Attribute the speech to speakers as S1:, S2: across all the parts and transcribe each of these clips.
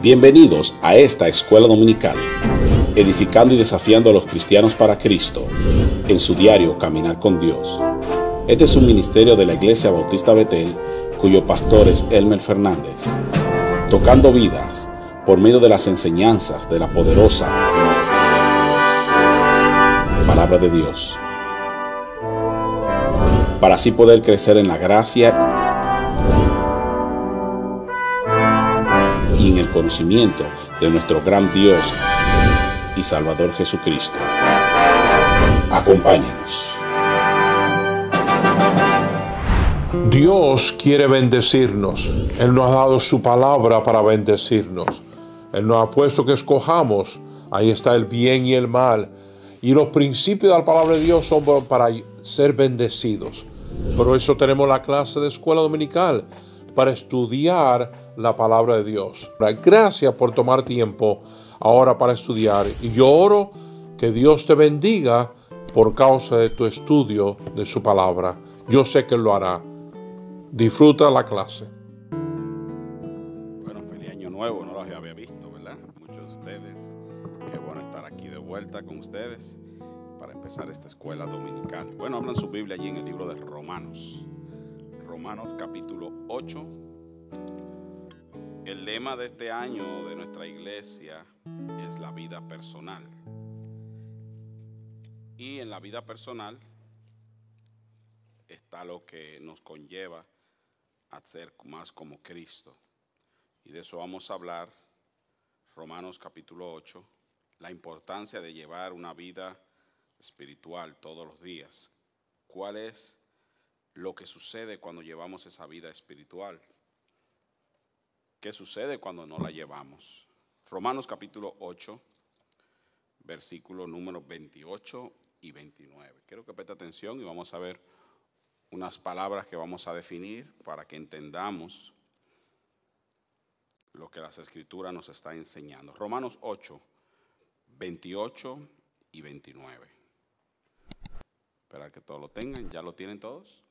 S1: Bienvenidos a esta escuela dominical, edificando y desafiando a los cristianos para Cristo, en su diario Caminar con Dios. Este es un ministerio de la Iglesia Bautista Betel, cuyo pastor es Elmer Fernández, tocando vidas por medio de las enseñanzas de la poderosa Palabra de Dios, para así poder crecer en la gracia y en el conocimiento de nuestro gran Dios y Salvador Jesucristo. Acompáñenos.
S2: Dios quiere bendecirnos. Él nos ha dado su palabra para bendecirnos. Él nos ha puesto que escojamos. Ahí está el bien y el mal. Y los principios de la palabra de Dios son para ser bendecidos. Por eso tenemos la clase de escuela dominical, para estudiar la palabra de Dios. Gracias por tomar tiempo ahora para estudiar. Y yo oro que Dios te bendiga por causa de tu estudio de su palabra. Yo sé que lo hará. Disfruta la clase.
S1: Bueno, feliz año nuevo, no los había visto, ¿verdad? Muchos de ustedes. Qué bueno estar aquí de vuelta con ustedes para empezar esta escuela dominical. Bueno, hablan su Biblia allí en el libro de Romanos. Romanos capítulo 8. El lema de este año de nuestra iglesia es la vida personal. Y en la vida personal está lo que nos conlleva a ser más como Cristo. Y de eso vamos a hablar. Romanos capítulo 8, la importancia de llevar una vida espiritual todos los días. ¿Cuál es lo que sucede cuando llevamos esa vida espiritual? ¿Qué sucede cuando no la llevamos? Romanos capítulo 8, versículos números 28 y 29. Quiero que preste atención y vamos a ver unas palabras que vamos a definir para que entendamos lo que las Escrituras nos está enseñando. Romanos 8, 28 y 29. Esperar que todos lo tengan. ¿Ya lo tienen todos?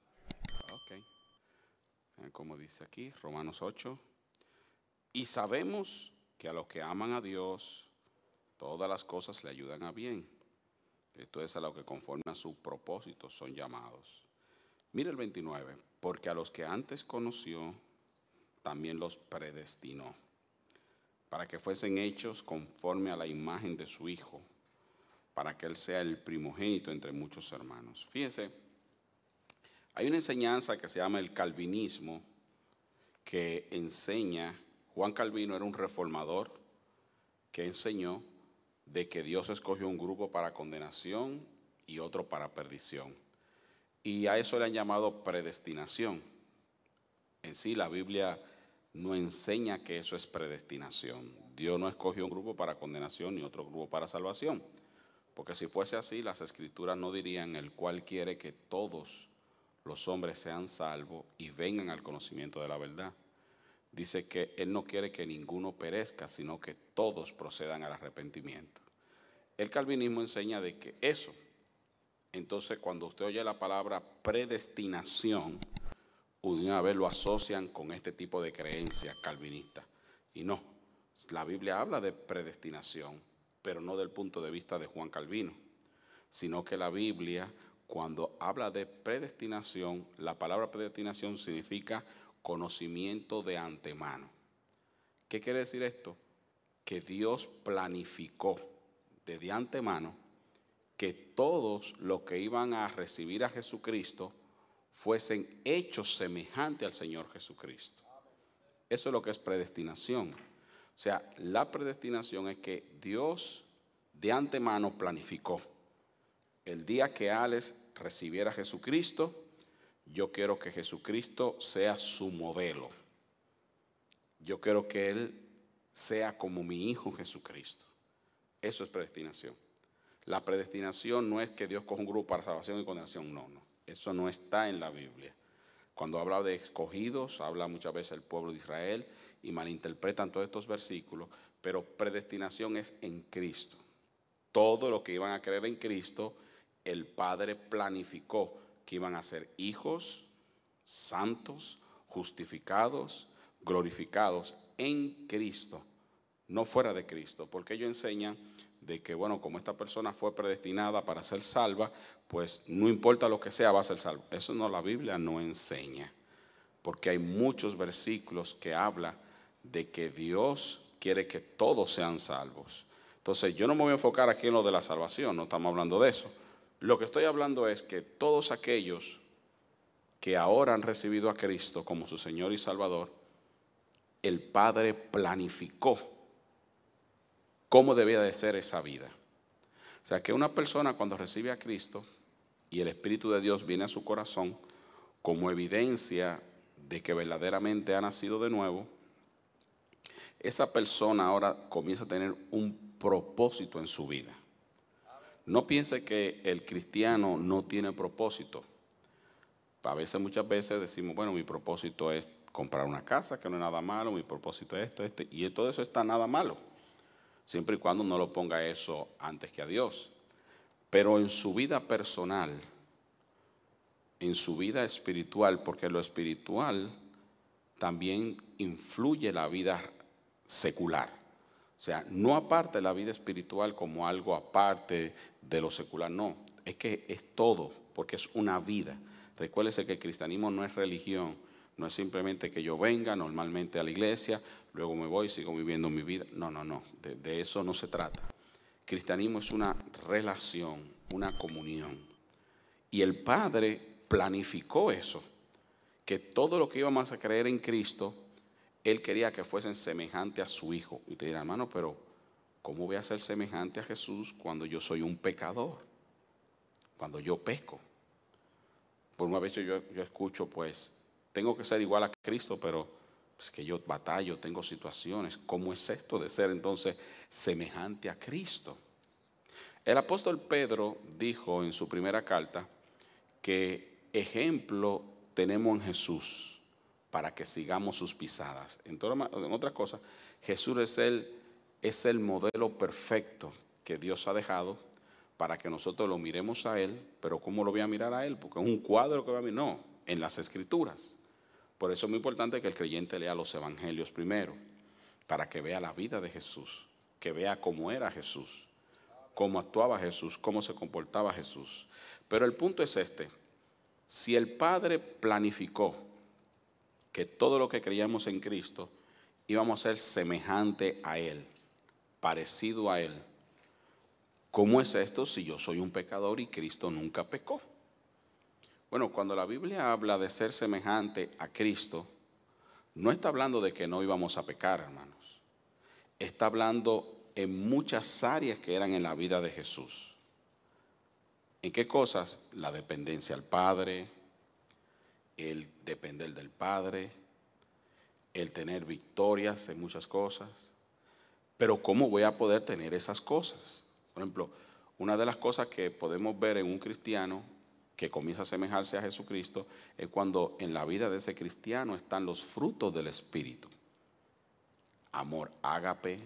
S1: Ok. Como dice aquí, Romanos 8. Y sabemos que a los que aman a Dios, todas las cosas le ayudan a bien. Esto es a lo que conforme a su propósito son llamados. Mira el 29. Porque a los que antes conoció, también los predestinó, para que fuesen hechos conforme a la imagen de su Hijo, para que Él sea el primogénito entre muchos hermanos. Fíjense, hay una enseñanza que se llama el calvinismo, que enseña, Juan Calvino era un reformador que enseñó de que Dios escogió un grupo para condenación y otro para perdición. Y a eso le han llamado predestinación. En sí, la Biblia no enseña que eso es predestinación. Dios no escogió un grupo para condenación ni otro grupo para salvación. Porque si fuese así, las Escrituras no dirían: el cual quiere que todos los hombres sean salvos y vengan al conocimiento de la verdad. Dice que Él no quiere que ninguno perezca, sino que todos procedan al arrepentimiento. El calvinismo enseña de que eso. Entonces, cuando usted oye la palabra predestinación, una vez lo asocian con este tipo de creencias calvinistas. Y no, la Biblia habla de predestinación, pero no del punto de vista de Juan Calvino, sino que la Biblia, cuando habla de predestinación, la palabra predestinación significa conocimiento de antemano. ¿Qué quiere decir esto? Que Dios planificó desde antemano que todos los que iban a recibir a Jesucristo fuesen hechos semejantes al Señor Jesucristo. Eso es lo que es predestinación. O sea, la predestinación es que Dios de antemano planificó. El día que Alex recibiera a Jesucristo, yo quiero que Jesucristo sea su modelo. Yo quiero que Él sea como mi Hijo Jesucristo. Eso es predestinación. La predestinación no es que Dios coja un grupo para salvación y condenación. No. Eso no está en la Biblia. Cuando habla de escogidos, habla muchas veces el pueblo de Israel y malinterpretan todos estos versículos, pero predestinación es en Cristo. Todo lo que iban a creer en Cristo, el Padre planificó que iban a ser hijos santos, justificados, glorificados en Cristo no fuera de Cristo, porque ellos enseñan de que, bueno, como esta persona fue predestinada para ser salva, pues no importa lo que sea, va a ser salvo. Eso no, la Biblia no enseña, porque hay muchos versículos que hablan de que Dios quiere que todos sean salvos. Entonces, yo no me voy a enfocar aquí en lo de la salvación, no estamos hablando de eso. Lo que estoy hablando es que todos aquellos que ahora han recibido a Cristo como su Señor y Salvador, el Padre planificó cómo debía de ser esa vida. O sea, que una persona cuando recibe a Cristo y el Espíritu de Dios viene a su corazón como evidencia de que verdaderamente ha nacido de nuevo, esa persona ahora comienza a tener un propósito en su vida. No piense que el cristiano no tiene propósito. A veces, muchas veces decimos, bueno, mi propósito es comprar una casa, que no es nada malo, mi propósito es esto, y todo eso está nada malo, siempre y cuando no lo ponga eso antes que a Dios. Pero en su vida personal, en su vida espiritual, porque lo espiritual también influye la vida secular. O sea, no aparte la vida espiritual como algo aparte de lo secular, no. Es que es todo, porque es una vida. Recuérdese que el cristianismo no es religión, no es simplemente que yo venga normalmente a la iglesia, luego me voy y sigo viviendo mi vida. No, no, no, de eso no se trata. Cristianismo es una relación, una comunión. Y el Padre planificó eso, que todo lo que íbamos a creer en Cristo, Él quería que fuesen semejantes a su Hijo. Y te dirá, hermano, pero ¿cómo voy a ser semejante a Jesús cuando yo soy un pecador? Cuando yo peco. Por una vez yo escucho, pues, tengo que ser igual a Cristo, pero es que yo batallo, tengo situaciones. ¿Cómo es esto de ser entonces semejante a Cristo? El apóstol Pedro dijo en su primera carta que ejemplo tenemos en Jesús para que sigamos sus pisadas. En otras cosas, Jesús es el modelo perfecto que Dios ha dejado para que nosotros lo miremos a Él. Pero ¿cómo lo voy a mirar a Él? Porque es un cuadro que va a mirar. No, en las Escrituras. Por eso es muy importante que el creyente lea los evangelios primero, para que vea la vida de Jesús, que vea cómo era Jesús, cómo actuaba Jesús, cómo se comportaba Jesús. Pero el punto es este: si el Padre planificó que todo lo que creíamos en Cristo íbamos a ser semejante a Él, parecido a Él, ¿cómo es esto si yo soy un pecador y Cristo nunca pecó? Bueno, cuando la Biblia habla de ser semejante a Cristo, no está hablando de que no íbamos a pecar, hermanos. Está hablando en muchas áreas que eran en la vida de Jesús. ¿En qué cosas? La dependencia al Padre, el depender del Padre, el tener victorias en muchas cosas. Pero ¿cómo voy a poder tener esas cosas? Por ejemplo, una de las cosas que podemos ver en un cristiano que comienza a asemejarse a Jesucristo es cuando en la vida de ese cristiano están los frutos del Espíritu. Amor ágape,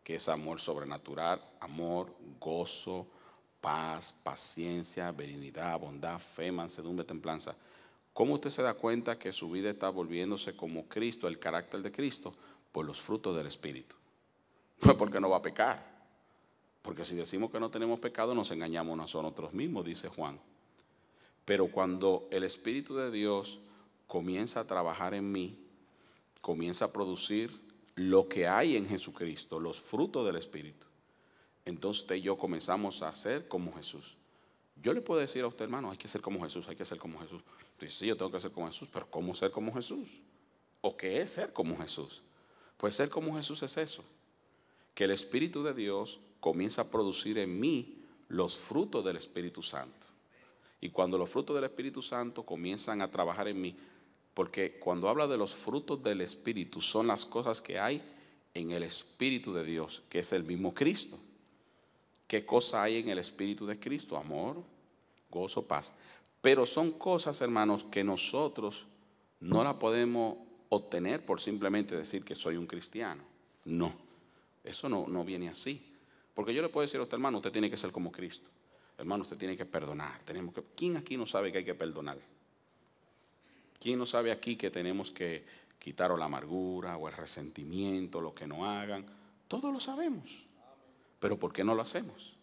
S1: que es amor sobrenatural, amor, gozo, paz, paciencia, benignidad, bondad, fe, mansedumbre, templanza. ¿Cómo usted se da cuenta que su vida está volviéndose como Cristo, el carácter de Cristo? Por los frutos del Espíritu. No es porque no va a pecar. Porque si decimos que no tenemos pecado, nos engañamos a nosotros mismos, dice Juan. Pero cuando el Espíritu de Dios comienza a trabajar en mí, comienza a producir lo que hay en Jesucristo, los frutos del Espíritu, entonces usted y yo comenzamos a ser como Jesús. Yo le puedo decir a usted, hermano, hay que ser como Jesús, hay que ser como Jesús. Dice, sí, yo tengo que ser como Jesús, pero ¿cómo ser como Jesús? ¿O qué es ser como Jesús? Pues ser como Jesús es eso, que el Espíritu de Dios comienza a producir en mí los frutos del Espíritu Santo. Y cuando los frutos del Espíritu Santo comienzan a trabajar en mí, porque cuando habla de los frutos del Espíritu, son las cosas que hay en el Espíritu de Dios, que es el mismo Cristo. ¿Qué cosa hay en el Espíritu de Cristo? Amor, gozo, paz. Pero son cosas, hermanos, que nosotros no la podemos obtener por simplemente decir que soy un cristiano. No, eso no viene así. Porque yo le puedo decir a usted, hermano, usted tiene que ser como Cristo. Hermano, usted tiene que perdonar. ¿Quién aquí no sabe que hay que perdonar? ¿Quién no sabe aquí que tenemos que quitar la amargura o el resentimiento, lo que no hagan? Todos lo sabemos. Pero ¿por qué no lo hacemos?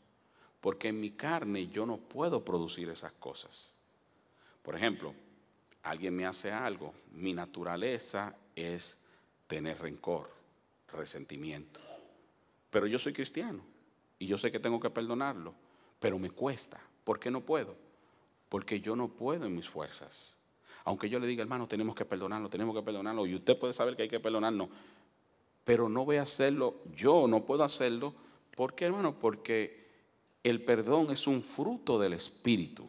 S1: Porque en mi carne yo no puedo producir esas cosas. Por ejemplo, alguien me hace algo, mi naturaleza es tener rencor, resentimiento. Pero yo soy cristiano y yo sé que tengo que perdonarlo, pero me cuesta. ¿Por qué no puedo? Porque yo no puedo en mis fuerzas. Aunque yo le diga, hermano, tenemos que perdonarlo, y usted puede saber que hay que perdonarnos, pero no voy a hacerlo, yo no puedo hacerlo. ¿Por qué, hermano? Porque el perdón es un fruto del Espíritu.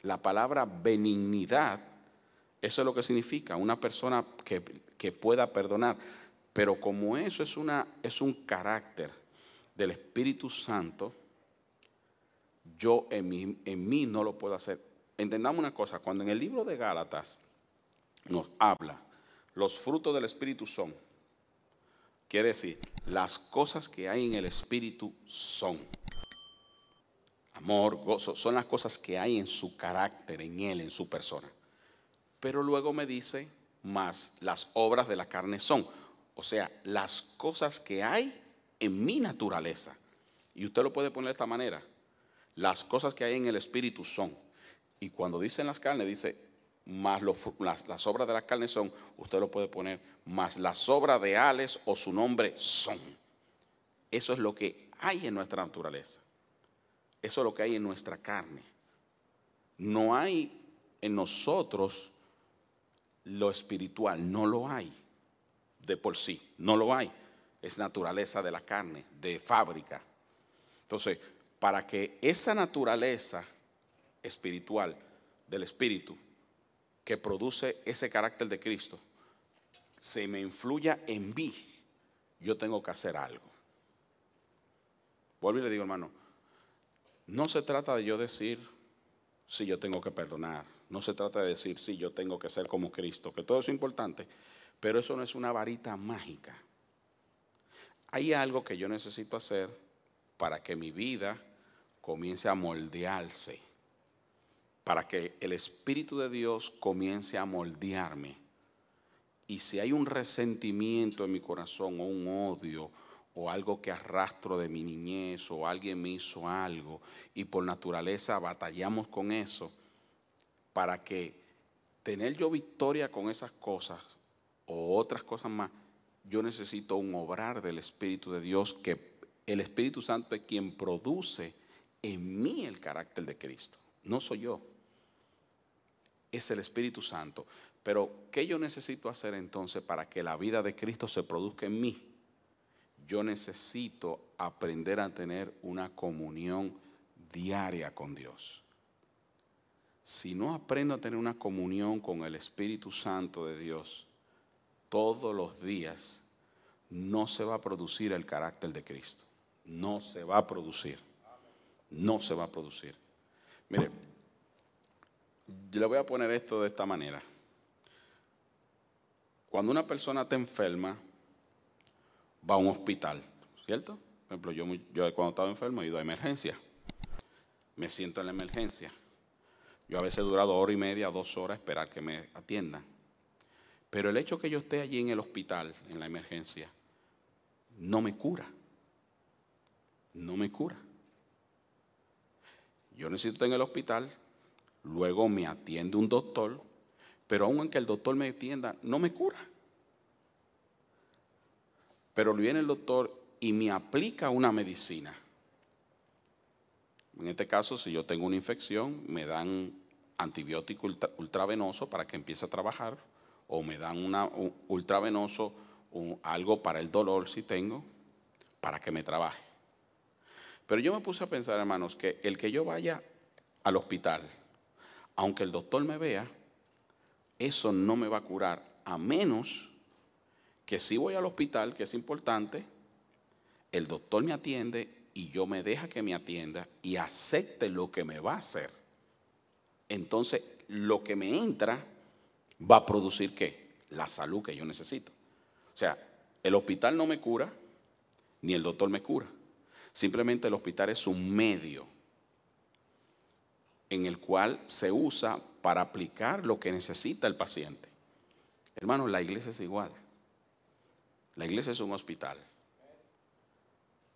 S1: La palabra benignidad, eso es lo que significa, una persona que pueda perdonar. Pero como eso es un carácter del Espíritu Santo, yo en mí no lo puedo hacer. Entendamos una cosa, cuando en el libro de Gálatas nos habla, los frutos del Espíritu son, quiere decir, las cosas que hay en el Espíritu son amor, gozo, son las cosas que hay en su carácter, en él, en su persona. Pero luego me dice, más las obras de la carne son, o sea, las cosas que hay en mi naturaleza. Y usted lo puede poner de esta manera, las cosas que hay en el Espíritu son. Y cuando dicen las carnes, dice, más las obras de la carne son, usted lo puede poner, más las obras de Ales o su nombre son. Eso es lo que hay en nuestra naturaleza. Eso es lo que hay en nuestra carne. No hay en nosotros lo espiritual, no lo hay de por sí, no lo hay. Es naturaleza de la carne, de fábrica. Entonces, para que esa naturaleza espiritual del Espíritu que produce ese carácter de Cristo se me influya en mí, yo tengo que hacer algo. Vuelvo y le digo, hermano, no se trata de yo decir si yo tengo que perdonar, no se trata de decir si yo tengo que ser como Cristo, que todo eso es importante, pero eso no es una varita mágica. Hay algo que yo necesito hacer para que mi vida comience a moldearse, para que el Espíritu de Dios comience a moldearme. Y si hay un resentimiento en mi corazón o un odio o algo que arrastro de mi niñez o alguien me hizo algo y por naturaleza batallamos con eso, para que tener yo victoria con esas cosas o otras cosas más, yo necesito un obrar del Espíritu de Dios, que el Espíritu Santo es quien produce en mí el carácter de Cristo. No soy yo, es el Espíritu Santo. Pero ¿qué yo necesito hacer entonces para que la vida de Cristo se produzca en mí? Yo necesito aprender a tener una comunión diaria con Dios. Si no aprendo a tener una comunión con el Espíritu Santo de Dios todos los días, no se va a producir el carácter de Cristo. No se va a producir. No se va a producir. Mire, yo le voy a poner esto de esta manera. Cuando una persona está enferma, va a un hospital, ¿cierto? Por ejemplo, yo cuando estaba enfermo he ido a emergencia. Me siento en la emergencia. Yo a veces he durado 1 hora y media, 2 horas esperar que me atiendan. Pero el hecho que yo esté allí en el hospital, en la emergencia, no me cura. No me cura. Yo necesito estar en el hospital, luego me atiende un doctor, pero aun aunque el doctor me atienda, no me cura. Pero viene el doctor y me aplica una medicina. En este caso, si yo tengo una infección, me dan antibiótico ultravenoso para que empiece a trabajar, o me dan un ultravenoso, algo para el dolor si tengo, para que me trabaje. Pero yo me puse a pensar, hermanos, que el que yo vaya al hospital, aunque el doctor me vea, eso no me va a curar, a menos que si voy al hospital, que es importante, el doctor me atiende y yo me deja que me atienda y acepte lo que me va a hacer. Entonces, lo que me entra va a producir ¿qué? La salud que yo necesito. O sea, el hospital no me cura, ni el doctor me cura. Simplemente el hospital es un medio en el cual se usa para aplicar lo que necesita el paciente. Hermanos, la iglesia es igual. La iglesia es un hospital.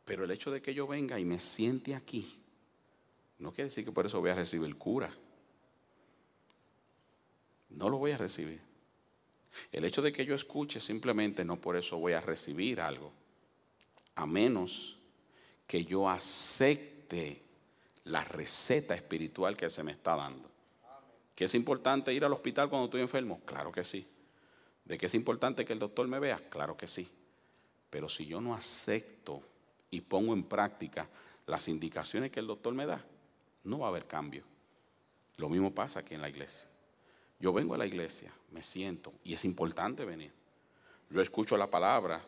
S1: Pero el hecho de que yo venga y me siente aquí, no quiere decir que por eso voy a recibir el cura. No lo voy a recibir. El hecho de que yo escuche simplemente no por eso voy a recibir algo. A menos que yo acepte la receta espiritual que se me está dando. ¿Que es importante ir al hospital cuando estoy enfermo? Claro que sí. ¿De que es importante que el doctor me vea? Claro que sí. Pero si yo no acepto y pongo en práctica las indicaciones que el doctor me da, no va a haber cambio. Lo mismo pasa aquí en la iglesia. Yo vengo a la iglesia, me siento, y es importante venir. Yo escucho la palabra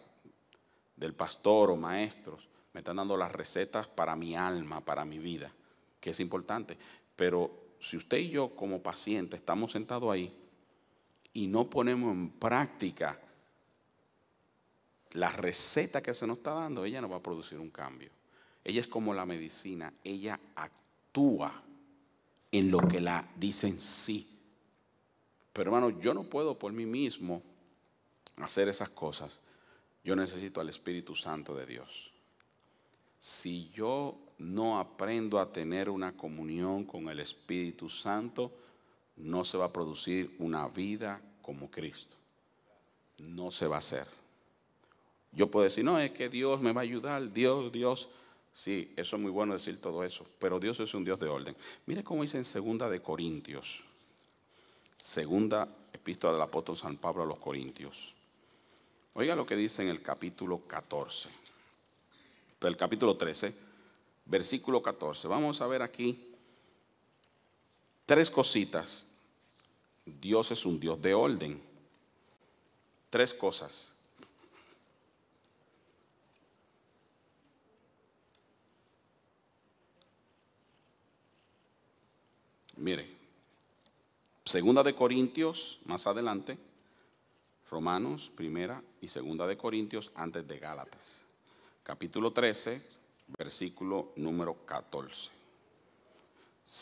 S1: del pastor o maestros, me están dando las recetas para mi alma, para mi vida, que es importante. Pero si usted y yo como paciente estamos sentados ahí y no ponemos en práctica la receta que se nos está dando, ella no va a producir un cambio. Ella es como la medicina, ella actúa en lo que la dicen sí. Pero hermano, yo no puedo por mí mismo hacer esas cosas. Yo necesito al Espíritu Santo de Dios. Si yo no aprendo a tener una comunión con el Espíritu Santo, no se va a producir una vida como Cristo. No se va a hacer. Yo puedo decir, no, es que Dios me va a ayudar, Dios. Sí, eso es muy bueno decir todo eso, pero Dios es un Dios de orden. Mire cómo dice en 2 de Corintios, segunda epístola del apóstol San Pablo a los Corintios. Oiga lo que dice en el capítulo 14, el capítulo 13, versículo 14. Vamos a ver aquí 3 cositas. Dios es un Dios de orden. 3 cosas. Mire, 2 de Corintios, más adelante, Romanos, 1 y 2 de Corintios, antes de Gálatas. Capítulo 13, versículo número 14.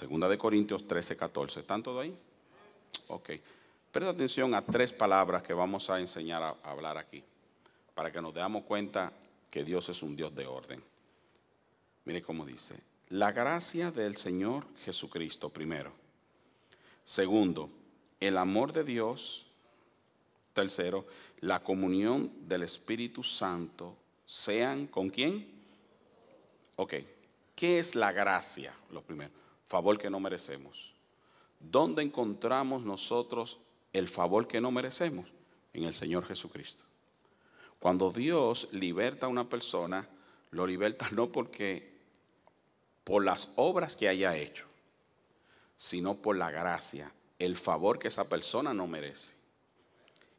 S1: 2 de Corintios 13, 14. ¿Están todos ahí? Ok. Presta atención a 3 palabras que vamos a enseñar a hablar aquí, para que nos demos cuenta que Dios es un Dios de orden. Mire cómo dice. La gracia del Señor Jesucristo, primero. Segundo, el amor de Dios. Tercero, la comunión del Espíritu Santo, sean ¿con quién? Ok. ¿Qué es la gracia? Lo primero, favor que no merecemos. ¿Dónde encontramos nosotros el favor que no merecemos? En el Señor Jesucristo. Cuando Dios liberta a una persona, lo liberta no por las obras que haya hecho, sino por la gracia, el favor que esa persona no merece.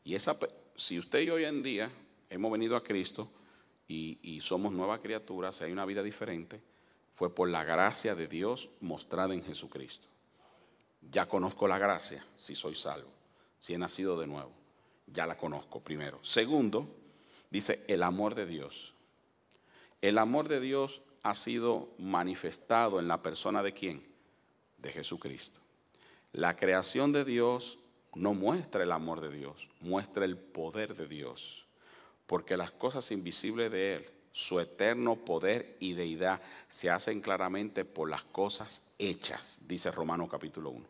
S1: Y si usted y yo hoy en día hemos venido a Cristo y somos nuevas criaturas, y hay una vida diferente, fue por la gracia de Dios mostrada en Jesucristo. Ya conozco la gracia, si soy salvo, si he nacido de nuevo, ya la conozco primero. Segundo, dice el amor de Dios. El amor de Dios ha sido manifestado en la persona de ¿quién? De Jesucristo. La creación de Dios no muestra el amor de Dios, muestra el poder de Dios, porque las cosas invisibles de Él, su eterno poder y deidad, se hacen claramente por las cosas hechas, dice Romanos capítulo 1.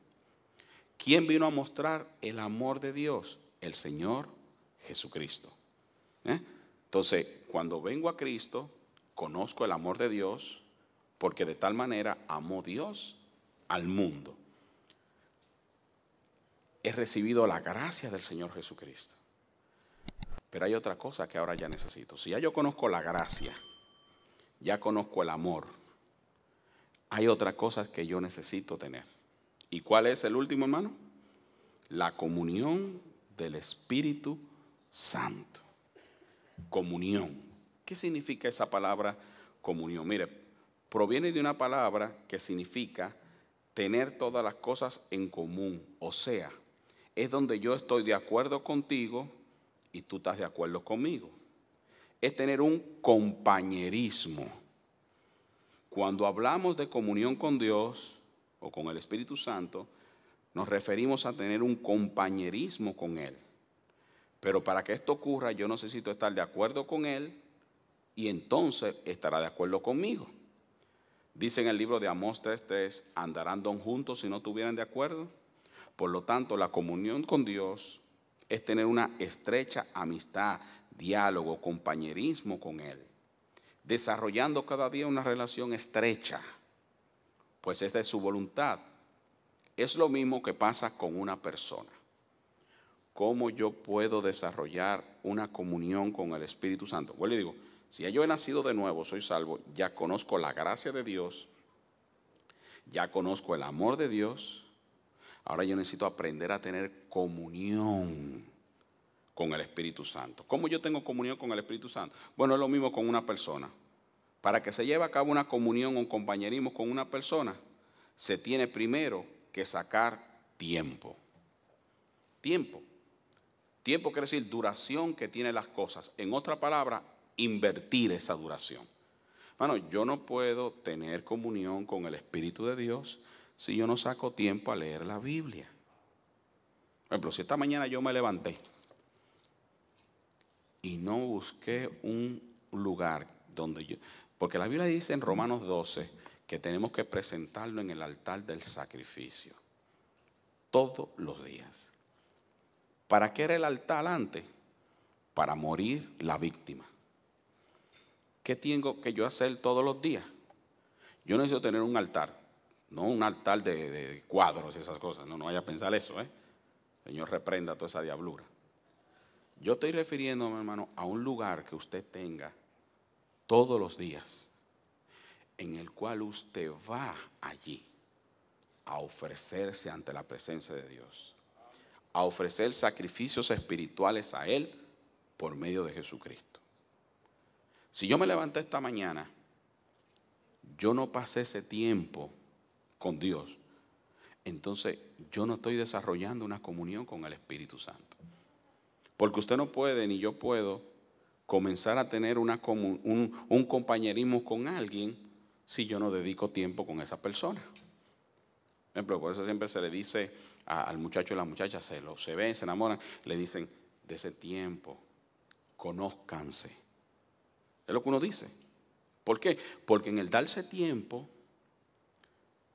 S1: ¿Quién vino a mostrar el amor de Dios? El Señor Jesucristo. Entonces, cuando vengo a Cristo, conozco el amor de Dios, porque de tal manera amó Dios al mundo. He recibido la gracia del Señor Jesucristo. Pero hay otra cosa que ahora ya necesito. Si ya yo conozco la gracia, ya conozco el amor, hay otras cosas que yo necesito tener. ¿Y cuál es el último, hermano? La comunión del Espíritu Santo. Comunión. ¿Qué significa esa palabra comunión? Mire, proviene de una palabra que significa tener todas las cosas en común. O sea, es donde yo estoy de acuerdo contigo y tú estás de acuerdo conmigo. Es tener un compañerismo. Cuando hablamos de comunión con Dios o con el Espíritu Santo, nos referimos a tener un compañerismo con Él. Pero para que esto ocurra, yo necesito estar de acuerdo con Él y entonces estará de acuerdo conmigo. Dice en el libro de Amós 3:3, ¿andarán dos juntos si no estuvieran de acuerdo? Por lo tanto, la comunión con Dios es tener una estrecha amistad, diálogo, compañerismo con Él, desarrollando cada día una relación estrecha, pues esta es su voluntad. Es lo mismo que pasa con una persona. ¿Cómo yo puedo desarrollar una comunión con el Espíritu Santo? Bueno, le digo, si yo he nacido de nuevo, soy salvo, ya conozco la gracia de Dios, ya conozco el amor de Dios, ahora yo necesito aprender a tener comunión con el Espíritu Santo. ¿Cómo yo tengo comunión con el Espíritu Santo? Bueno, es lo mismo con una persona. Para que se lleve a cabo una comunión o un compañerismo con una persona, se tiene primero que sacar tiempo. Tiempo. Tiempo quiere decir duración que tienen las cosas. En otra palabra, invertir esa duración. Bueno, yo no puedo tener comunión con el Espíritu de Dios si yo no saco tiempo a leer la Biblia. Por ejemplo, si esta mañana yo me levanté y no busqué un lugar donde yo... Porque la Biblia dice en Romanos 12 que tenemos que presentarlo en el altar del sacrificio todos los días. ¿Para qué era el altar antes? Para morir la víctima. ¿Qué tengo que yo hacer todos los días? Yo necesito tener un altar, no un altar de cuadros y esas cosas. No vaya a pensar eso, Señor, reprenda toda esa diablura. Yo estoy refiriéndome, hermano, a un lugar que usted tenga todos los días, en el cual usted va allí a ofrecerse ante la presencia de Dios, a ofrecer sacrificios espirituales a Él por medio de Jesucristo. Si yo me levanté esta mañana, yo no pasé ese tiempo con Dios, entonces yo no estoy desarrollando una comunión con el Espíritu Santo. Porque usted no puede, ni yo puedo, comenzar a tener un compañerismo con alguien si yo no dedico tiempo con esa persona. Por ejemplo, por eso siempre se le dice al muchacho y a la muchacha, se ven, se enamoran, le dicen, de ese tiempo, conózcanse. Es lo que uno dice. ¿Por qué? Porque en el darse tiempo,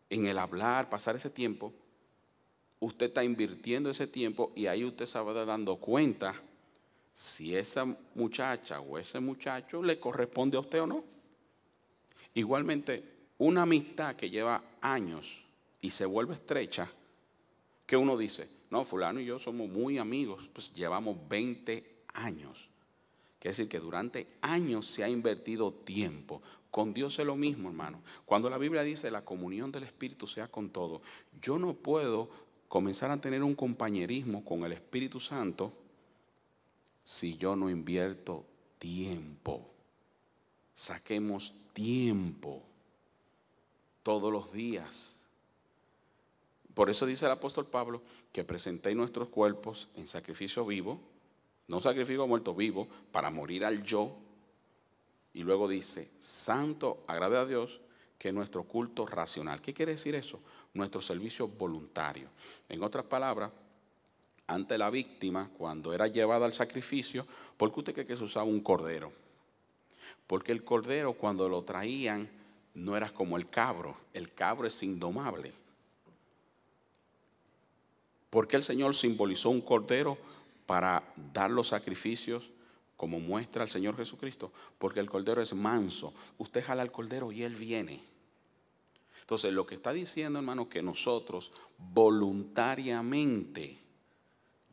S1: en el hablar, pasar ese tiempo, usted está invirtiendo ese tiempo y ahí usted se va dando cuenta si esa muchacha o ese muchacho le corresponde a usted o no. Igualmente, una amistad que lleva años y se vuelve estrecha, que uno dice, no, fulano y yo somos muy amigos, pues llevamos 20 años. Quiere decir que durante años se ha invertido tiempo. Con Dios es lo mismo, hermano. Cuando la Biblia dice la comunión del Espíritu sea con todo, yo no puedo comenzar a tener un compañerismo con el Espíritu Santo si yo no invierto tiempo. Saquemos tiempo todos los días. Por eso dice el apóstol Pablo que presentéis nuestros cuerpos en sacrificio vivo, no sacrificio muerto, vivo, para morir al yo. Y luego dice, santo, agrade a Dios, que nuestro culto racional. ¿Qué quiere decir eso? Nuestro servicio voluntario. En otras palabras, ante la víctima, cuando era llevada al sacrificio, ¿por qué usted cree que se usaba un cordero? Porque el cordero, cuando lo traían, no era como el cabro. El cabro es indomable. ¿Por qué el Señor simbolizó un cordero para dar los sacrificios como muestra el Señor Jesucristo? Porque el cordero es manso. Usted jala al cordero y Él viene. Entonces, lo que está diciendo, hermano, que nosotros voluntariamente,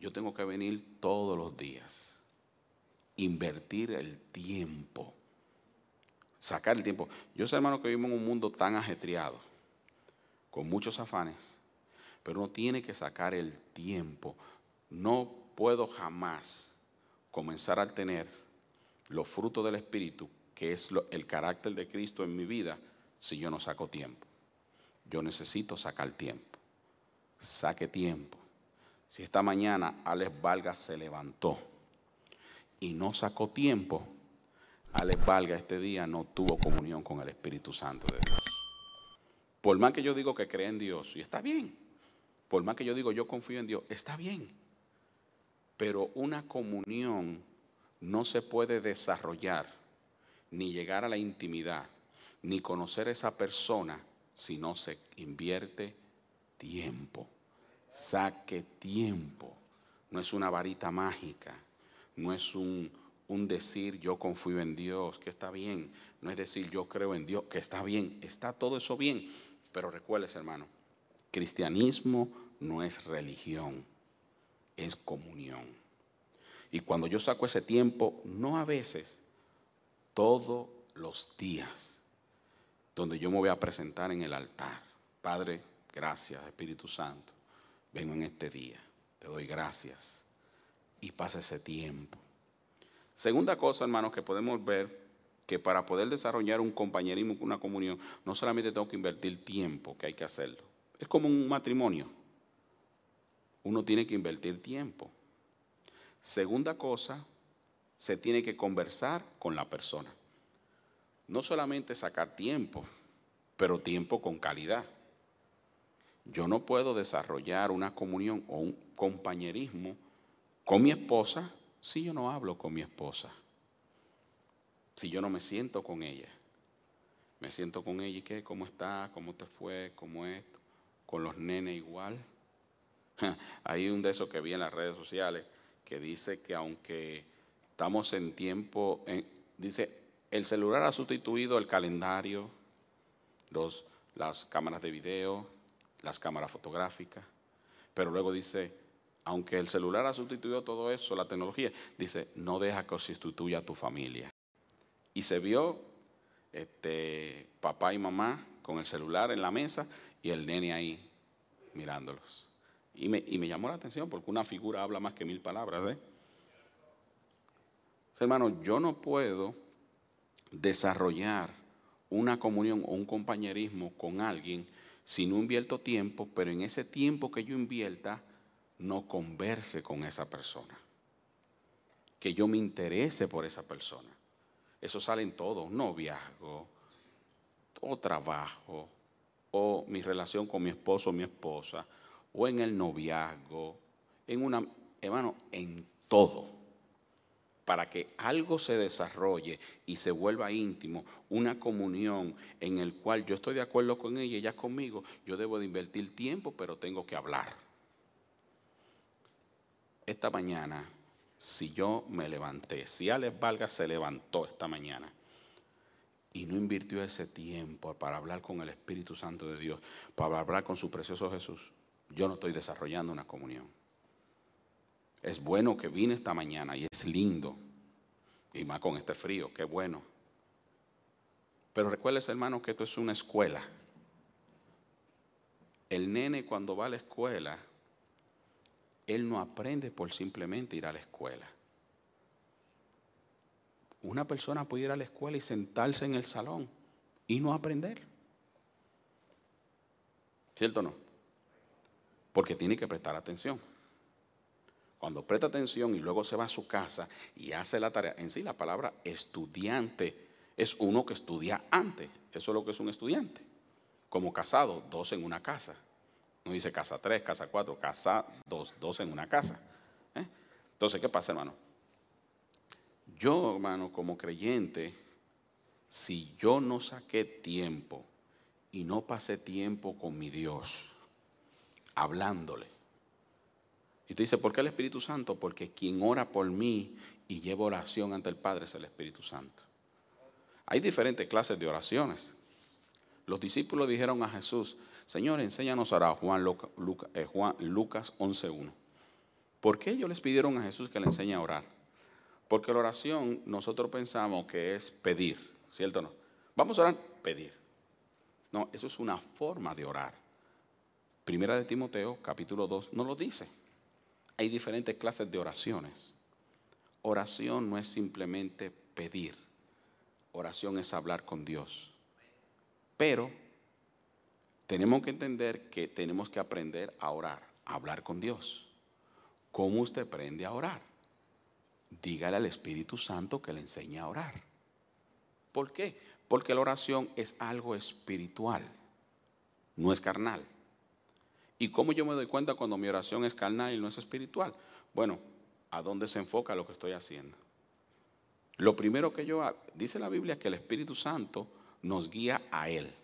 S1: yo tengo que venir todos los días, invertir el tiempo, sacar el tiempo. Yo sé, hermano, que vivimos en un mundo tan ajetreado, con muchos afanes, pero uno tiene que sacar el tiempo. No puedo jamás comenzar a tener los frutos del Espíritu, que es el carácter de Cristo en mi vida, si yo no saco tiempo. Yo necesito sacar tiempo. Saque tiempo. Si esta mañana Alex Vargas se levantó y no sacó tiempo, Alex Vargas este día no tuvo comunión con el Espíritu Santo de Dios. Por más que yo digo que cree en Dios, y está bien. Por más que yo digo yo confío en Dios, está bien. Pero una comunión no se puede desarrollar ni llegar a la intimidad, ni conocer a esa persona si no se invierte tiempo. Saque tiempo. No es una varita mágica, no es un decir yo confío en Dios, que está bien, no es decir yo creo en Dios, que está bien, está todo eso bien, pero recuerdes, hermano, cristianismo no es religión, es comunión. Y cuando yo saco ese tiempo, no a veces, todos los días, donde yo me voy a presentar en el altar. Padre, gracias, Espíritu Santo, vengo en este día, te doy gracias, y pasa ese tiempo. Segunda cosa, hermanos, que podemos ver, que para poder desarrollar un compañerismo, una comunión, no solamente tengo que invertir tiempo, que hay que hacerlo. Es como un matrimonio. Uno tiene que invertir tiempo. Segunda cosa, se tiene que conversar con la persona. No solamente sacar tiempo, pero tiempo con calidad. Yo no puedo desarrollar una comunión o un compañerismo con mi esposa si yo no hablo con mi esposa. Si yo no me siento con ella. Me siento con ella y ¿qué? ¿Cómo está? ¿Cómo te fue? ¿Cómo esto? Con los nenes igual. Hay un de esos que vi en las redes sociales que dice que aunque estamos en tiempo, dice, el celular ha sustituido el calendario, las cámaras de video, las cámaras fotográficas, pero luego dice, aunque el celular ha sustituido todo eso, la tecnología, dice, no deja que sustituya a tu familia. Y se vio papá y mamá con el celular en la mesa y el nene ahí mirándolos. Y me llamó la atención porque una figura habla más que 1000 palabras. Hermano, yo no puedo desarrollar una comunión o un compañerismo con alguien si no invierto tiempo, pero en ese tiempo que yo invierta, no converse con esa persona. Que yo me interese por esa persona. Eso sale en todo, noviazgo, o trabajo, o mi relación con mi esposo o mi esposa, o en el noviazgo, hermano, en todo. Para que algo se desarrolle y se vuelva íntimo, una comunión en el cual yo estoy de acuerdo con ella y ella conmigo, yo debo de invertir tiempo, pero tengo que hablar. Esta mañana, si yo me levanté, si Alex Vargas se levantó esta mañana y no invirtió ese tiempo para hablar con el Espíritu Santo de Dios, para hablar con su precioso Jesús, yo no estoy desarrollando una comunión. Es bueno que vine esta mañana y es lindo, y más con este frío, qué bueno. Pero recuerdes, hermano, que esto es una escuela. El nene cuando va a la escuela, él no aprende por simplemente ir a la escuela. Una persona puede ir a la escuela y sentarse en el salón y no aprender. ¿Cierto o no? Porque tiene que prestar atención. Cuando presta atención y luego se va a su casa y hace la tarea, en sí la palabra estudiante es uno que estudia antes. Eso es lo que es un estudiante. Como casado, 2 en una casa. No dice casa 3, casa 4, casa 2 en una casa. Entonces, ¿qué pasa, hermano? Yo, hermano, como creyente, si yo no saqué tiempo y no pasé tiempo con mi Dios, hablándole. Y tú dices, ¿por qué el Espíritu Santo? Porque quien ora por mí y lleva oración ante el Padre es el Espíritu Santo. Hay diferentes clases de oraciones. Los discípulos dijeron a Jesús, Señor, enséñanos a orar. Lucas 11:1. ¿Por qué ellos les pidieron a Jesús que le enseñe a orar? Porque la oración nosotros pensamos que es pedir, ¿cierto o no? Vamos a orar, pedir. No, eso es una forma de orar. Primera de Timoteo, capítulo 2, nos lo dice. Hay diferentes clases de oraciones. Oración no es simplemente pedir. Oración es hablar con Dios. Pero tenemos que entender que tenemos que aprender a orar, a hablar con Dios. ¿Cómo usted aprende a orar? Dígale al Espíritu Santo que le enseñe a orar. ¿Por qué? Porque la oración es algo espiritual, no es carnal. ¿Y cómo yo me doy cuenta cuando mi oración es carnal y no es espiritual? Bueno, ¿a dónde se enfoca lo que estoy haciendo? Lo primero que dice la Biblia que el Espíritu Santo nos guía a Él.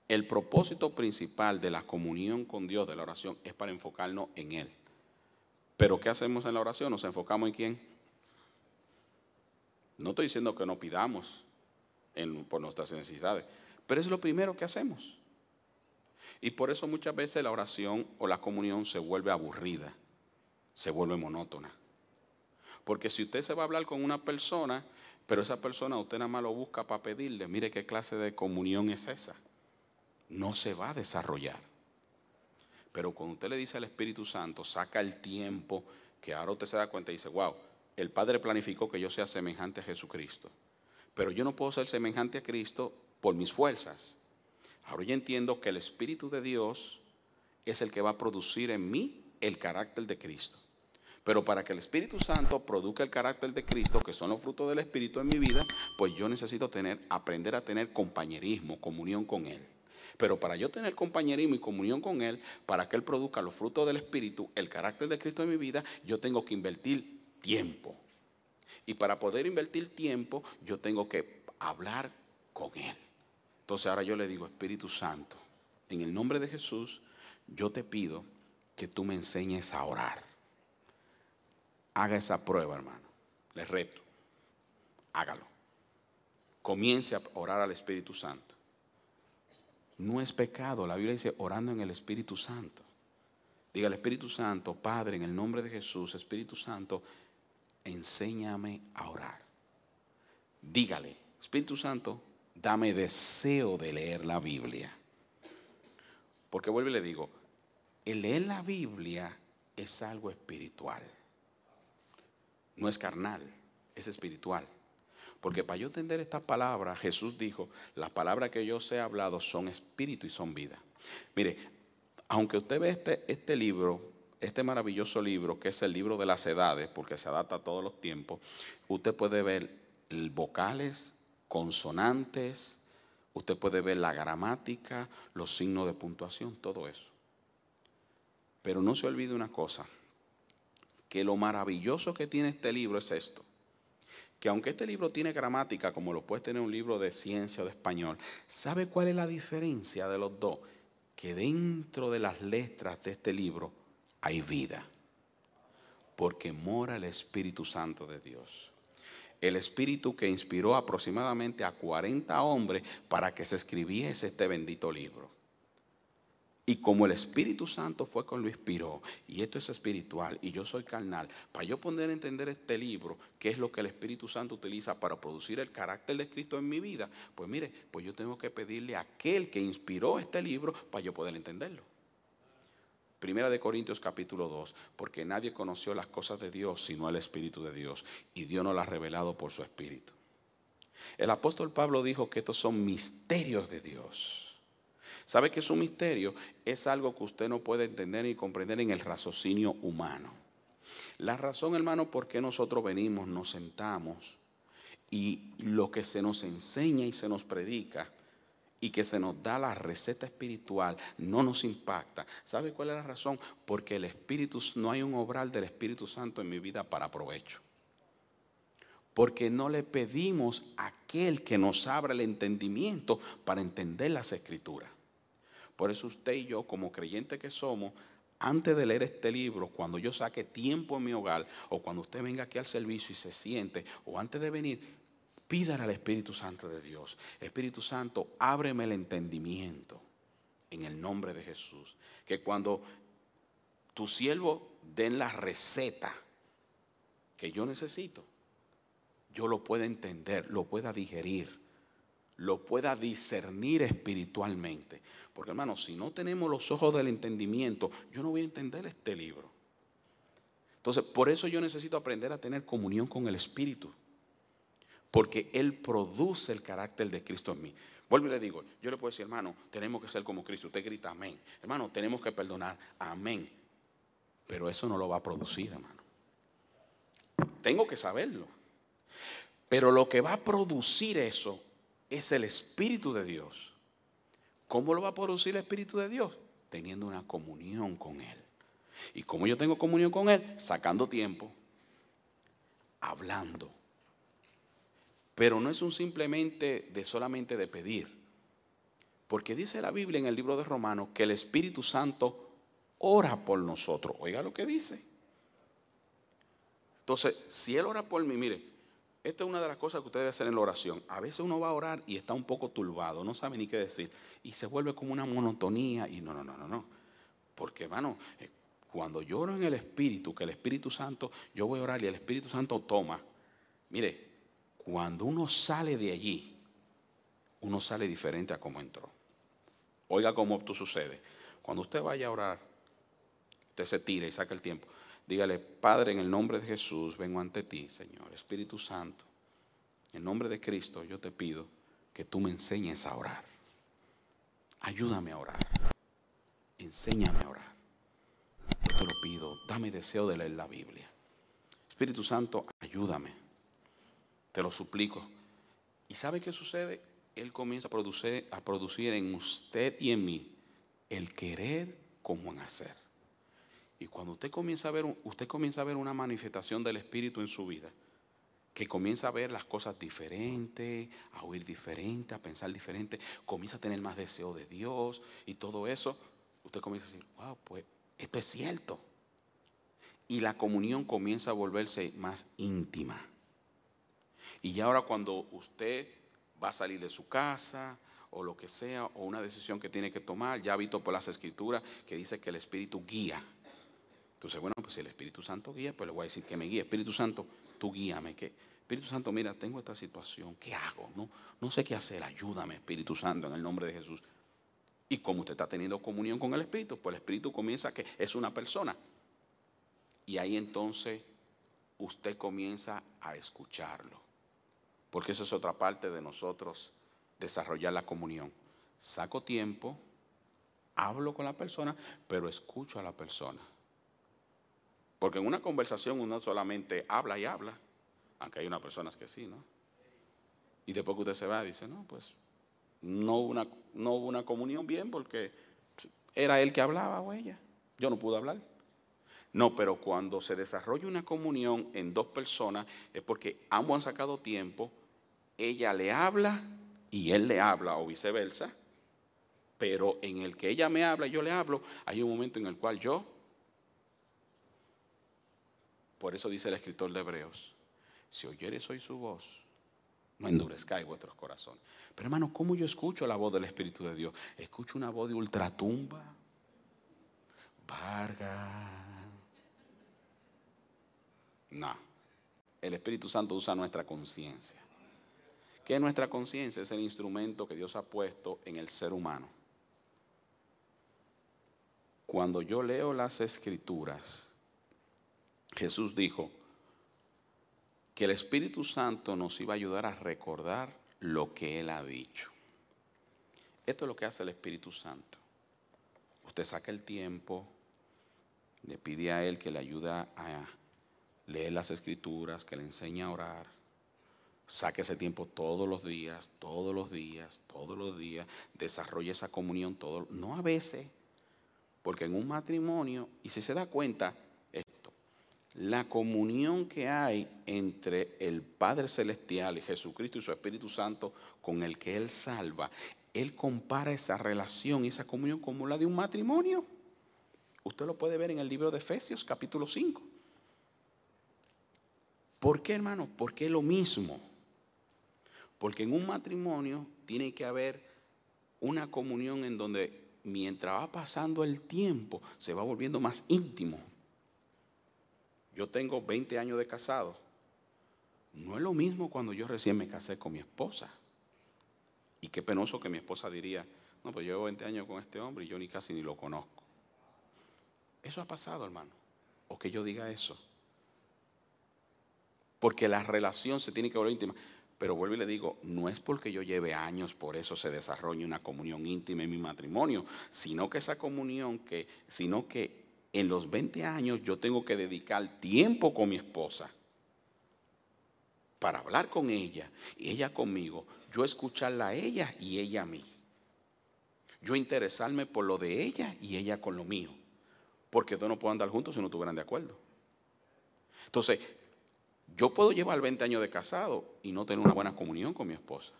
S1: El propósito principal de la comunión con Dios, de la oración, es para enfocarnos en Él. Pero ¿qué hacemos en la oración? ¿Nos enfocamos en quién? No estoy diciendo que no pidamos por nuestras necesidades, pero es lo primero que hacemos. Y por eso muchas veces la oración o la comunión se vuelve aburrida, se vuelve monótona. Porque si usted se va a hablar con una persona, pero esa persona usted nada más lo busca para pedirle, mire qué clase de comunión es esa. No se va a desarrollar. Pero cuando usted le dice al Espíritu Santo, saca el tiempo, que ahora usted se da cuenta y dice, wow, el Padre planificó que yo sea semejante a Jesucristo. Pero yo no puedo ser semejante a Cristo por mis fuerzas. Ahora yo entiendo que el Espíritu de Dios es el que va a producir en mí el carácter de Cristo. Pero para que el Espíritu Santo produzca el carácter de Cristo, que son los frutos del Espíritu en mi vida, pues yo necesito aprender a tener compañerismo, comunión con Él. Pero para yo tener compañerismo y comunión con Él, para que Él produzca los frutos del Espíritu, el carácter de Cristo en mi vida, yo tengo que invertir tiempo. Y para poder invertir tiempo, yo tengo que hablar con Él. Entonces ahora yo le digo, Espíritu Santo, en el nombre de Jesús, yo te pido que tú me enseñes a orar. Haga esa prueba, hermano. Les reto. Hágalo. Comience a orar al Espíritu Santo. No es pecado. La Biblia dice orando en el Espíritu Santo. Diga al Espíritu Santo, Padre, en el nombre de Jesús, Espíritu Santo, enséñame a orar. Dígale, Espíritu Santo, dame deseo de leer la Biblia. Porque vuelvo y le digo, el leer la Biblia es algo espiritual. No es carnal, es espiritual. Porque para yo entender estas palabras, Jesús dijo, las palabras que yo os he hablado son espíritu y son vida. Mire, aunque usted ve este libro, este maravilloso libro, que es el libro de las edades, porque se adapta a todos los tiempos, usted puede ver vocales, consonantes, usted puede ver la gramática, los signos de puntuación, todo eso. Pero no se olvide una cosa, que lo maravilloso que tiene este libro es esto, que aunque este libro tiene gramática como lo puede tener un libro de ciencia o de español, ¿sabe cuál es la diferencia de los dos? Que dentro de las letras de este libro hay vida, porque mora el Espíritu Santo de Dios. El Espíritu que inspiró aproximadamente a 40 hombres para que se escribiese este bendito libro. Y como el Espíritu Santo fue quien lo inspiró, y esto es espiritual, y yo soy carnal, para yo poder entender este libro, qué es lo que el Espíritu Santo utiliza para producir el carácter de Cristo en mi vida, pues mire, pues yo tengo que pedirle a aquel que inspiró este libro para yo poder entenderlo. Primera de Corintios capítulo 2, porque nadie conoció las cosas de Dios sino el Espíritu de Dios, y Dios nos las ha revelado por su Espíritu. El apóstol Pablo dijo que estos son misterios de Dios. ¿Sabe que es un misterio? Es algo que usted no puede entender ni comprender en el raciocinio humano. La razón, hermano, por qué nosotros venimos, nos sentamos y lo que se nos enseña y se nos predica y que se nos da la receta espiritual no nos impacta. ¿Sabe cuál es la razón? Porque no hay un obrar del Espíritu Santo en mi vida para provecho. Porque no le pedimos a aquel que nos abra el entendimiento para entender las Escrituras. Por eso usted y yo, como creyentes que somos, antes de leer este libro, cuando yo saque tiempo en mi hogar, o cuando usted venga aquí al servicio y se siente, o antes de venir, pídale al Espíritu Santo de Dios. Espíritu Santo, ábreme el entendimiento en el nombre de Jesús. Que cuando tu siervo den la receta que yo necesito, yo lo pueda entender, lo pueda digerir, lo pueda discernir espiritualmente. Porque hermano, si no tenemos los ojos del entendimiento, yo no voy a entender este libro. Entonces, por eso yo necesito aprender a tener comunión con el Espíritu. Porque Él produce el carácter de Cristo en mí. Vuelvo y le digo, yo le puedo decir, hermano, tenemos que ser como Cristo. Usted grita amén. Hermano, tenemos que perdonar, amén. Pero eso no lo va a producir, hermano. Tengo que saberlo. Pero lo que va a producir eso es el Espíritu de Dios. ¿Cómo lo va a producir el Espíritu de Dios? Teniendo una comunión con Él. ¿Y cómo yo tengo comunión con Él? Sacando tiempo, hablando, Pero no es un simplemente de solamente de pedir. Porque dice la Biblia en el libro de Romanos que el Espíritu Santo ora por nosotros. Oiga lo que dice. Entonces, si Él ora por mí, mire, esta es una de las cosas que usted debe hacer en la oración. A veces uno va a orar y está un poco turbado, no sabe ni qué decir. Y se vuelve como una monotonía y no. Porque, hermano, cuando yo oro en el Espíritu, que el Espíritu Santo, yo voy a orar y el Espíritu Santo toma. Mire, cuando uno sale de allí, uno sale diferente a como entró. Oiga cómo esto sucede. Cuando usted vaya a orar, usted se tira y saca el tiempo. Dígale: Padre, en el nombre de Jesús vengo ante ti, Señor. Espíritu Santo, en nombre de Cristo yo te pido que tú me enseñes a orar. Ayúdame a orar. Enséñame a orar. Yo te lo pido. Dame deseo de leer la Biblia. Espíritu Santo, ayúdame. Te lo suplico. ¿Y sabe qué sucede? Él comienza a producir en usted y en mí el querer como en hacer. Y cuando usted comienza a ver una manifestación del Espíritu en su vida, que comienza a ver las cosas diferentes, a oír diferente, a pensar diferente, comienza a tener más deseo de Dios y todo eso, usted comienza a decir: wow, pues esto es cierto. Y la comunión comienza a volverse más íntima. Y ya ahora cuando usted va a salir de su casa o lo que sea, o una decisión que tiene que tomar, ya ha visto por las Escrituras que dice que el Espíritu guía. Entonces, bueno, pues si el Espíritu Santo guía, pues le voy a decir que me guíe. Espíritu Santo, tú guíame. Espíritu Santo, mira, tengo esta situación, ¿qué hago? No sé qué hacer, ayúdame, Espíritu Santo, en el nombre de Jesús. Y como usted está teniendo comunión con el Espíritu, pues el Espíritu comienza que es una persona. Y ahí entonces usted comienza a escucharlo. Porque esa es otra parte de nosotros desarrollar la comunión. Saco tiempo, hablo con la persona, pero escucho a la persona. Porque en una conversación uno solamente habla y habla, aunque hay unas personas que sí, ¿no? Y después que usted se va, dice: no, pues no hubo una comunión bien porque era él que hablaba o ella. Yo no pude hablar. No, pero cuando se desarrolla una comunión en dos personas es porque ambos han sacado tiempo, ella le habla y él le habla o viceversa, pero en el que ella me habla y yo le hablo, hay un momento en el cual por eso dice el escritor de Hebreos: si oyeres hoy su voz, no endurezcáis vuestros corazones. Pero hermano, ¿cómo yo escucho la voz del Espíritu de Dios? Escucho una voz de ultratumba, Vargas. No, el Espíritu Santo usa nuestra conciencia. ¿Qué es nuestra conciencia? Es el instrumento que Dios ha puesto en el ser humano. Cuando yo leo las Escrituras, Jesús dijo que el Espíritu Santo nos iba a ayudar a recordar lo que Él ha dicho. Esto es lo que hace el Espíritu Santo. Usted saca el tiempo, le pide a Él que le ayude a leer las Escrituras, que le enseñe a orar. Saque ese tiempo todos los días, desarrolle esa comunión no a veces, porque en un matrimonio, y si se da cuenta, la comunión que hay entre el Padre Celestial y Jesucristo y su Espíritu Santo con el que Él salva, Él compara esa relación y esa comunión como la de un matrimonio. Usted lo puede ver en el libro de Efesios, capítulo 5. ¿Por qué, hermano? Porque es lo mismo. Porque en un matrimonio tiene que haber una comunión en donde mientras va pasando el tiempo se va volviendo más íntimo. Yo tengo 20 años de casado. No es lo mismo cuando yo recién me casé con mi esposa. Y qué penoso que mi esposa diría: no, pues yo llevo 20 años con este hombre y yo casi ni lo conozco. Eso ha pasado, hermano. O que yo diga eso. Porque la relación se tiene que volver íntima. Pero vuelvo y le digo, no es porque yo lleve años, por eso se desarrolla una comunión íntima en mi matrimonio, sino que esa comunión, sino que en los 20 años yo tengo que dedicar tiempo con mi esposa para hablar con ella y ella conmigo, yo escucharla a ella y ella a mí, yo interesarme por lo de ella y ella con lo mío, porque todos no pueden andar juntos si no estuvieran de acuerdo. Entonces, Yo puedo llevar 20 años de casado y no tener una buena comunión con mi esposa.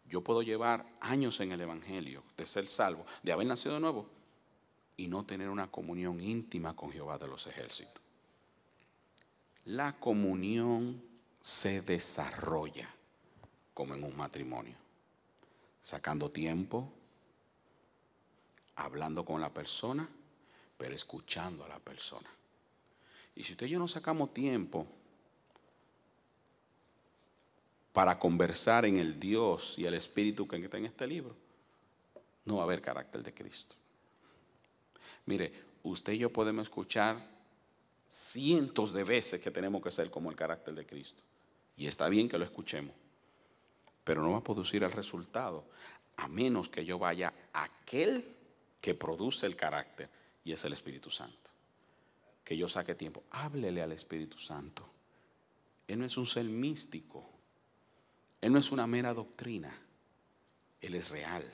S1: Yo puedo llevar años en el Evangelio, de ser salvo, de haber nacido de nuevo, y no tener una comunión íntima con Jehová de los ejércitos. La comunión se desarrolla como en un matrimonio, sacando tiempo, hablando con la persona, pero escuchando a la persona. Y si usted y yo no sacamos tiempo para conversar en el Dios y el Espíritu que está en este libro, no va a haber carácter de Cristo. Mire, usted y yo podemos escuchar cientos de veces que tenemos que ser como el carácter de Cristo. Y está bien que lo escuchemos, pero no va a producir el resultado a menos que yo vaya a aquel que produce el carácter, y es el Espíritu Santo. Que yo saque tiempo, háblele al Espíritu Santo. Él no es un ser místico, Él no es una mera doctrina, Él es real.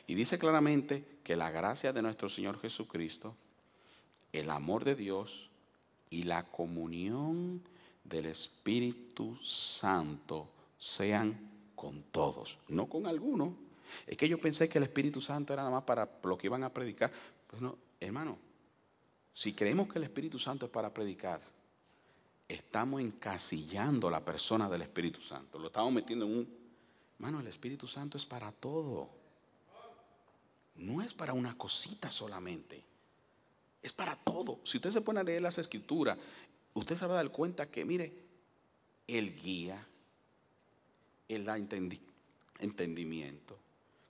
S1: Y dice claramente que la gracia de nuestro Señor Jesucristo, el amor de Dios y la comunión del Espíritu Santo sean con todos, no con algunos. Es que yo pensé que el Espíritu Santo era nada más para lo que iban a predicar. Pues no, hermano, si creemos que el Espíritu Santo es para predicar, estamos encasillando la persona del Espíritu Santo. Lo estamos metiendo en un... Hermano, el Espíritu Santo es para todo. No es para una cosita solamente. Es para todo. Si usted se pone a leer las Escrituras, usted se va a dar cuenta que, mire, Él guía, Él da entendimiento,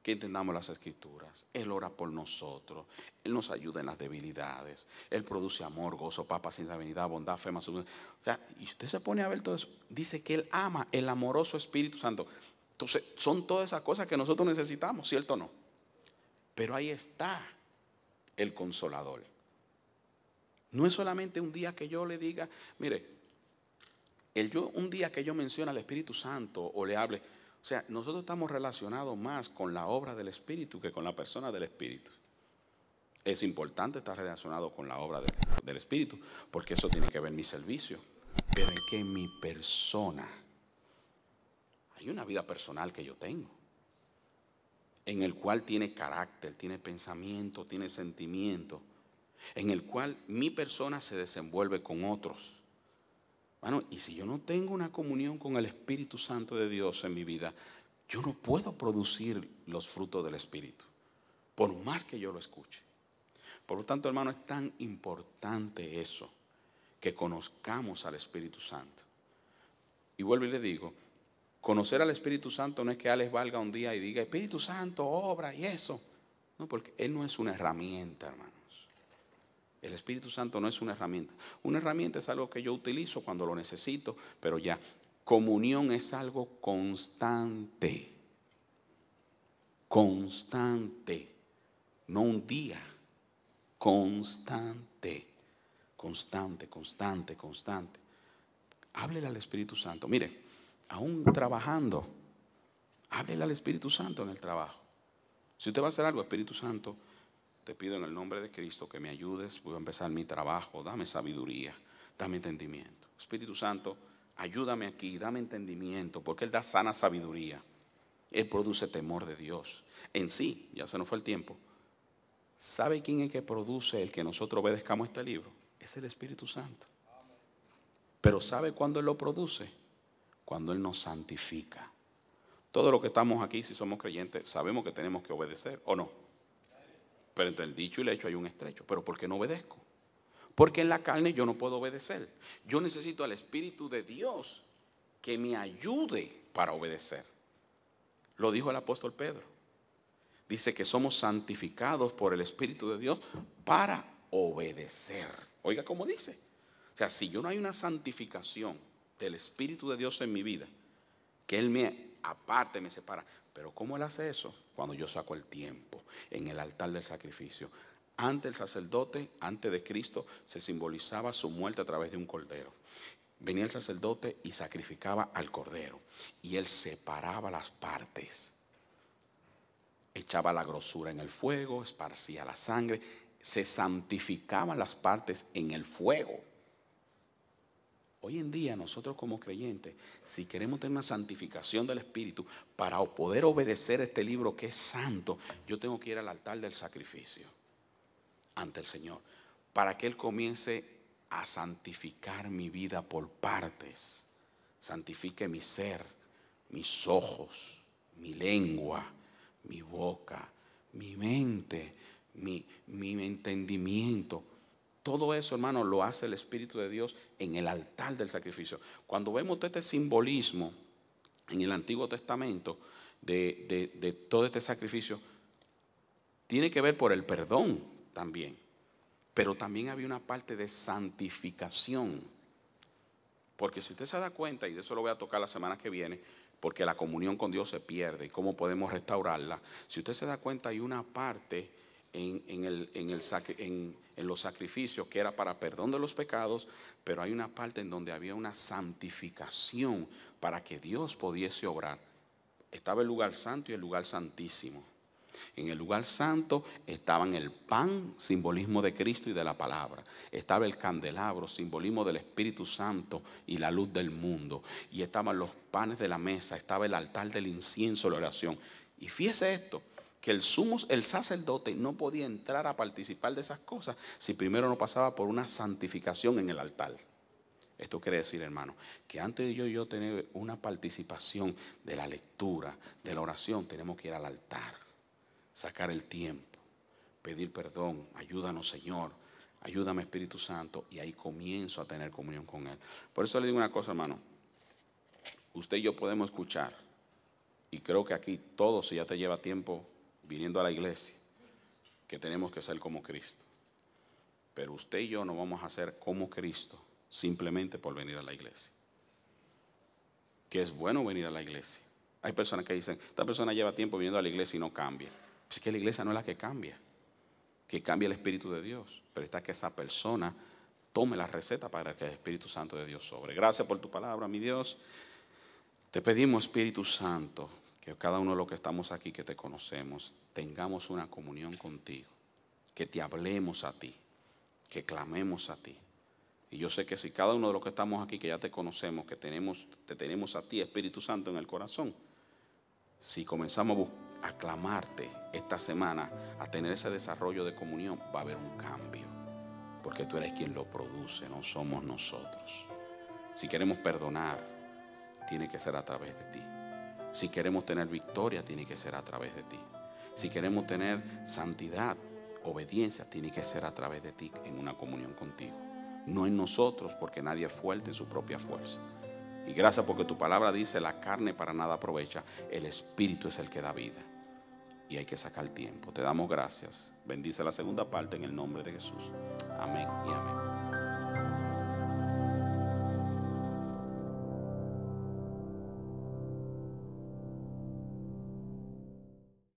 S1: que entendamos las Escrituras. Él ora por nosotros, Él nos ayuda en las debilidades, Él produce amor, gozo, paz, paciencia, benignidad, bondad, fe, mansedumbre. O sea, y usted se pone a ver todo eso, dice que Él ama el amoroso Espíritu Santo. Entonces, son todas esas cosas que nosotros necesitamos, ¿cierto o no? Pero ahí está el Consolador. No es solamente un día que yo le diga, mire, un día que yo mencione al Espíritu Santo o le hable. O sea, nosotros estamos relacionados más con la obra del Espíritu que con la persona del Espíritu. Es importante estar relacionado con la obra del Espíritu, porque eso tiene que ver mi servicio. Pero es que mi persona, hay una vida personal que yo tengo, en el cual tiene carácter, tiene pensamiento, tiene sentimiento, en el cual mi persona se desenvuelve con otros. Bueno, y si yo no tengo una comunión con el Espíritu Santo de Dios en mi vida, yo no puedo producir los frutos del Espíritu, por más que yo lo escuche. Por lo tanto, hermano, es tan importante eso, que conozcamos al Espíritu Santo. Y vuelvo y le digo, conocer al Espíritu Santo no es que Alex valga un día y diga, Espíritu Santo, obra y eso. No, porque Él no es una herramienta, hermano. El Espíritu Santo no es una herramienta. Una herramienta es algo que yo utilizo cuando lo necesito, pero ya, comunión es algo constante. Constante. No un día. Constante. Constante, constante, constante. Háblele al Espíritu Santo. Mire, aún trabajando, háblele al Espíritu Santo en el trabajo. Si usted va a hacer algo, Espíritu Santo, te pido en el nombre de Cristo que me ayudes. Voy a empezar mi trabajo. Dame sabiduría, dame entendimiento. Espíritu Santo, ayúdame aquí, dame entendimiento, porque Él da sana sabiduría. Él produce temor de Dios. En sí, ya se nos fue el tiempo. ¿Sabe quién es que produce el que nosotros obedezcamos este libro? Es el Espíritu Santo. Pero ¿sabe cuándo Él lo produce? Cuando Él nos santifica. Todos los que estamos aquí, si somos creyentes, sabemos que tenemos que obedecer, ¿o no? Pero entre el dicho y el hecho hay un estrecho. ¿Pero por qué no obedezco? Porque en la carne yo no puedo obedecer. Yo necesito al Espíritu de Dios que me ayude para obedecer. Lo dijo el apóstol Pedro. Dice que somos santificados por el Espíritu de Dios para obedecer. Oiga cómo dice. O sea, si yo no hay una santificación del Espíritu de Dios en mi vida, que Él me aparte, me separa. Pero ¿cómo Él hace eso? Cuando yo saco el tiempo en el altar del sacrificio. Ante el sacerdote, antes de Cristo, se simbolizaba su muerte a través de un cordero. Venía el sacerdote y sacrificaba al cordero. Y él separaba las partes. Echaba la grosura en el fuego, esparcía la sangre. Se santificaban las partes en el fuego. Hoy en día nosotros como creyentes, si queremos tener una santificación del Espíritu, para poder obedecer este libro que es santo, yo tengo que ir al altar del sacrificio ante el Señor, para que Él comience a santificar mi vida por partes. Santifique mi ser, mis ojos, mi lengua, mi boca, mi mente, mi entendimiento. Todo eso, hermano, lo hace el Espíritu de Dios en el altar del sacrificio. Cuando vemos todo este simbolismo en el Antiguo Testamento de todo este sacrificio, tiene que ver por el perdón también. Pero también había una parte de santificación. Porque si usted se da cuenta, y de eso lo voy a tocar la semana que viene, porque la comunión con Dios se pierde y cómo podemos restaurarla. Si usted se da cuenta, hay una parte en los sacrificios que era para perdón de los pecados, pero hay una parte en donde había una santificación para que Dios pudiese obrar. Estaba el lugar santo y el lugar santísimo. En el lugar santo estaban el pan, simbolismo de Cristo y de la palabra. Estaba el candelabro, simbolismo del Espíritu Santo y la luz del mundo. Y estaban los panes de la mesa, estaba el altar del incienso, la oración. Y fíjese esto, que el sacerdote no podía entrar a participar de esas cosas si primero no pasaba por una santificación en el altar. Esto quiere decir, hermano, que antes de yo tener una participación de la lectura, de la oración, tenemos que ir al altar. Sacar el tiempo, pedir perdón, ayúdanos Señor, ayúdame Espíritu Santo, y ahí comienzo a tener comunión con Él. Por eso le digo una cosa, hermano, usted y yo podemos escuchar, y creo que aquí todos, si ya te lleva tiempo viniendo a la iglesia, que tenemos que ser como Cristo. Pero usted y yo no vamos a ser como Cristo simplemente por venir a la iglesia. Que es bueno venir a la iglesia. Hay personas que dicen, esta persona lleva tiempo viniendo a la iglesia y no cambia. Es que la iglesia no es la que cambia el Espíritu de Dios, pero está que esa persona tome la receta para que el Espíritu Santo de Dios sobre. Gracias por tu palabra, mi Dios. Te pedimos, Espíritu Santo, que cada uno de los que estamos aquí, que te conocemos, tengamos una comunión contigo, que te hablemos a ti, que clamemos a ti. Y yo sé que si cada uno de los que estamos aquí, que ya te conocemos, que te tenemos a ti, Espíritu Santo, en el corazón, si comenzamos a clamarte esta semana, a tener ese desarrollo de comunión, va a haber un cambio, porque tú eres quien lo produce, no somos nosotros. Si queremos perdonar, tiene que ser a través de ti. Si queremos tener victoria, tiene que ser a través de ti. Si queremos tener santidad, obediencia, tiene que ser a través de ti, en una comunión contigo. No en nosotros, porque nadie es fuerte en su propia fuerza. Y gracias porque tu palabra dice, la carne para nada aprovecha, el Espíritu es el que da vida. Y hay que sacar tiempo. Te damos gracias. Bendice la segunda parte en el nombre de Jesús. Amén.